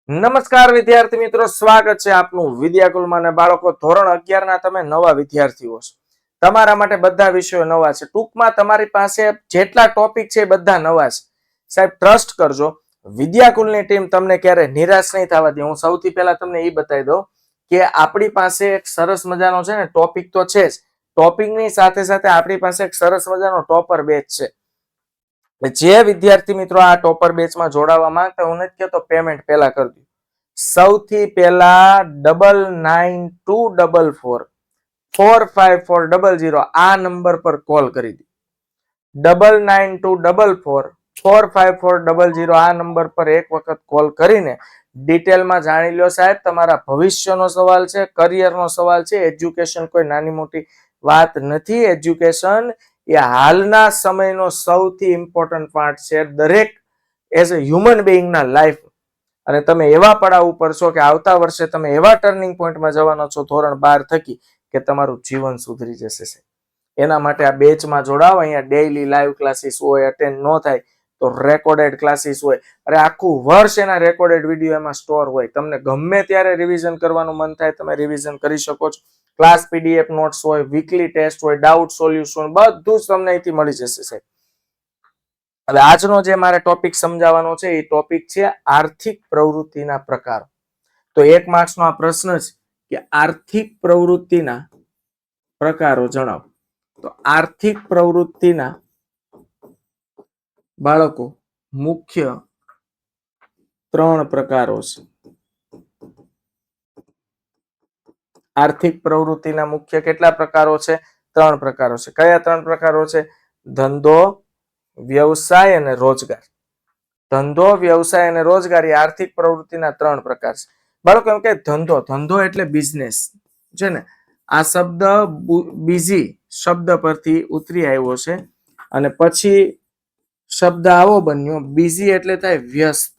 નમસ્કાર વિદ્યાર્થી મિત્રો, સ્વાગત છે આપનું વિદ્યાકુલમાં. અને બાળકો, ધોરણ 11 ના તમે નવા વિદ્યાર્થીઓ છો. તમારા માટે બધા વિષયો નવા છે. ટૂંકમાં તમારી પાસે જેટલા ટોપિક છે એ બધા નવા છે. સાહેબ ટ્રસ્ટ કરજો, વિદ્યાકુલની ટીમ તમને ક્યારે નિરાશ નહીં થવા દે. હું સૌથી પહેલા તમને એ બતાવી દઉં કે આપણી પાસે એક સરસ મજાનો છે ને ટોપિક તો છે જ. ટોપિકની સાથે સાથે આપણી પાસે એક સરસ મજાનો ટોપર બેચ છે. જે વિદ્યાર્થી મિત્રો આ ટોપર બેચમાં જોડાવા માંગતા, હું નથી કહેતો પેમેન્ટ પહેલા કરજો. સૌથી પહેલા 9924444540 આ નંબર પર કોલ કરી દો. 9924444540 આ નંબર પર એક વખત કોલ કરીને ડિટેલમાં જાણી લો. સાહેબ તમારા ભવિષ્યનો સવાલ છે, કરિયરનો સવાલ છે. એજ્યુકેશન કોઈ નાની મોટી વાત નથી. એજ્યુકેશન એ હાલના સમયનો સૌથી ઇમ્પોર્ટન્ટ પાર્ટ છે દરેક એઝ અ હ્યુમન બીઈંગના લાઈફ. અને તમે એવા પડાવ ઉપર છો કે આવતા વર્ષે તમે એવા ટર્નિંગ પોઈન્ટમાં જવાનો છો ધોરણ 12 થકી કે તમારું જીવન સુધરી જશે. એના માટે આ બેચમાં જોડાવો. અહીંયા ડેઈલી લાઈવ ક્લાસીસ હોય, અટેન્ડ ન થાય તો રેકોર્ડેડ ક્લાસીસ હોય. અરે આખું વર્ષ એના રેકોર્ડેડ વિડીયો એમાં સ્ટોર હોય. તમને ગમે ત્યારે રિવિઝન કરવાનું મન થાય તમે રિવિઝન કરી શકો છો. ક્લાસ પીડીએફ નોટ્સ હોય, વીકલી ટેસ્ટ હોય, ડાઉટ સોલ્યુશન બધું જ તમને અહીંથી મળી જશે સાહેબ. હવે આજનો જે મારે ટોપિક સમજાવવાનો છે એ ટોપિક છે આર્થિક પ્રવૃત્તિના પ્રકારો. તો 1 માર્ક્સનો આ પ્રશ્ન છે કે આર્થિક પ્રવૃત્તિના પ્રકારો જણાવો. તો આર્થિક પ્રવૃત્તિના બાળકો મુખ્ય 3 પ્રકારો છે. આર્થિક પ્રવૃત્તિના મુખ્ય કેટલા પ્રકારો છે? 3 પ્રકારો છે. કયા 3 પ્રકારો છે? ધંધો, વ્યવસાય અને રોજગાર. ધંધો, વ્યવસાય અને રોજગાર એ આર્થિક પ્રવૃત્તિના 3 પ્રકાર છે. બાળકો એમ કે ધંધો એટલે બિઝનેસ છે ને. આ શબ્દ બીજી શબ્દ પરથી ઉતરી આવ્યો છે અને પછી શબ્દ આવો બન્યો. બીઝી એટલે થાય વ્યસ્ત.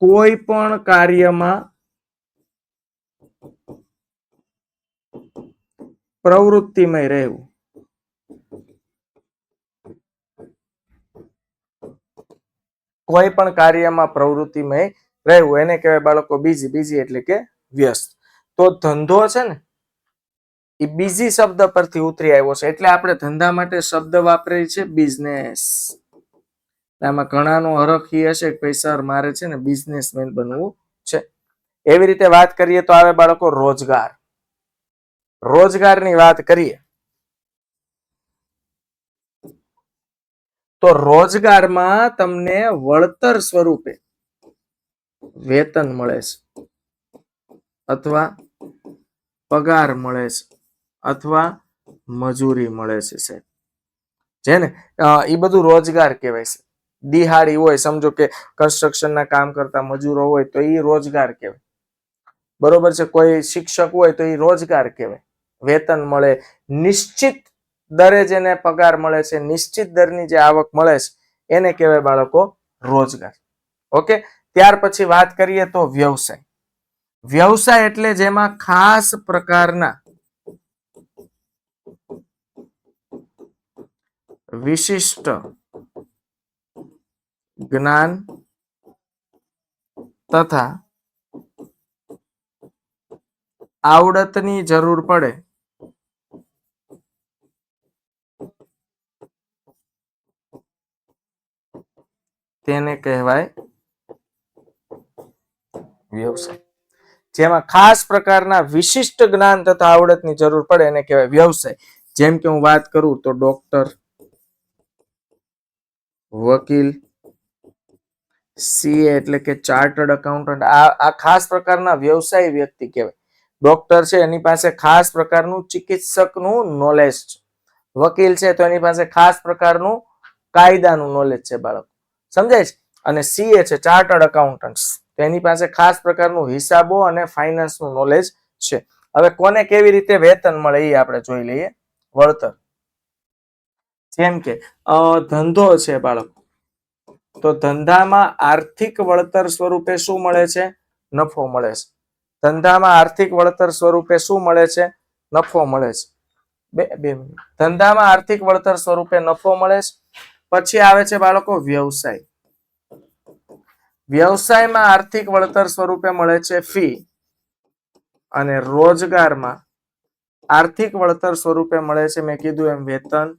કોઈ પણ કાર્યમાં પ્રવૃત્તિમય રહેવું. કોઈ પણ કાર્યમાં પ્રવૃત્તિમય રહેવું એને કહેવાય બાળકો બીજી. બીજી એટલે કે વ્યસ્ત. તો ધંધો છે ને એ બીજી શબ્દ પરથી ઉતરી આવ્યો છે એટલે આપણે ધંધા માટે શબ્દ વાપરીએ છે બિઝનેસ. આમાં ઘણાનો હરખ એ હશે કે ભાઈ સર મારે છે ને બિઝનેસમેન બનવું છે. એવી રીતે વાત કરીએ તો આવે બાળકો રોજગાર. રોજગારની વાત કરીએ તો રોજગારમાં તમને વળતર સ્વરૂપે વેતન મળે છે અથવા પગાર મળે છે અથવા મજૂરી મળે છે સાહેબ. જેને એ બધું રોજગાર કહેવાય છે. દિહાડી હોય, સમજો કે કન્સ્ટ્રક્શનના કામ કરતા મજૂરો હોય તો એ રોજગાર કહેવાય. બરોબર છે. કોઈ શિક્ષક હોય તો એ રોજગાર કહેવાય. વેતન મળે, નિશ્ચિત દરે જેને પગાર મળે છે, નિશ્ચિત દરની જે આવક મળે છે એને કહેવાય બાળકો રોજગાર. ઓકે. ત્યાર પછી વાત કરીએ તો વ્યવસાય. વ્યવસાય એટલે જેમાં ખાસ પ્રકારના વિશિષ્ટ જ્ઞાન તથા આવડતની જરૂર પડે તેને કહેવાય વ્યવસાય. જેમાં ખાસ પ્રકારના વિશિષ્ટ જ્ઞાન તથા આવડતની જરૂર પડે એને કહેવાય વ્યવસાય. જેમ કે હું વાત કરું તો ડોક્ટર, વકીલ, સીએ એટલે કે ચાર્ટર્ડ એકાઉન્ટન્ટ, આ ખાસ પ્રકારના વ્યવસાય વ્યક્તિ કહેવાય. ડોક્ટર છે એની પાસે ખાસ પ્રકારનું ચિકિત્સકનું નોલેજ છે. વકીલ છે તો એની પાસે ખાસ પ્રકારનું કાયદાનું નોલેજ છે બાળકો. સમજાય છે? અને સીએ છે ચાર્ટર્ડ એકાઉન્ટન્ટ, તો એની પાસે ખાસ પ્રકારનું હિસાબો અને ફાઇનાન્સનું નોલેજ છે. હવે કોને કેવી રીતે વેતન મળે એ આપણે જોઈ લઈએ. વળતર. જેમ કે ધંધો છે બાળકો, તો ધંધામાં આર્થિક વળતર સ્વરૂપે શું મળે છે? નફો મળે છે. ધંધામાં આર્થિક વળતર સ્વરૂપે શું મળે છે? નફો મળે છે. ધંધામાં આર્થિક વળતર સ્વરૂપે નફો મળે છે. પછી આવે છે બાળકો વ્યવસાય. વ્યવસાયમાં આર્થિક વળતર સ્વરૂપે મળે છે ફી અને રોજગારમાં આર્થિક વળતર સ્વરૂપે મળે છે મેં કીધું એમ વેતન,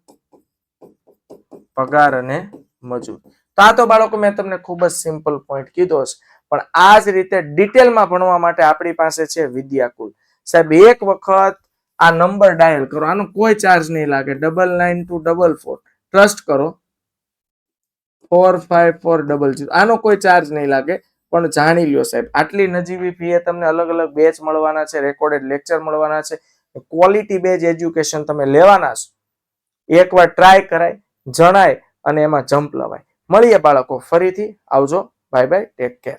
પગાર અને મજૂર. તો આ તો બાળકો મેં તમને ખૂબ જ સિમ્પલ પોઈન્ટ કીધો છે, પણ આ જ રીતે ડિટેલમાં ભણવા માટે આપણી પાસે છે વિદ્યાકુલ. સાહેબ એક વખત આ નંબર ડાયલ કરો, આનો કોઈ ચાર્જ નહીં લાગે, 999244. ટ્રસ્ટ કરો, 454000. આનો કોઈ ચાર્જ નહીં લાગે, પણ જાણી લ્યો સાહેબ આટલી નજીવી ફી એ તમને અલગ અલગ બેચ મળવાના છે, રેકોર્ડેડ લેક્ચર મળવાના છે, ક્વોલિટી બેઝ એજ્યુકેશન તમે લેવાના છો. એકવાર ટ્રાય કરાય, જણાય અને એમાં જમ્પ લવાય. મળીએ બાળકો ફરીથી. આવજો. Bye bye. Take care.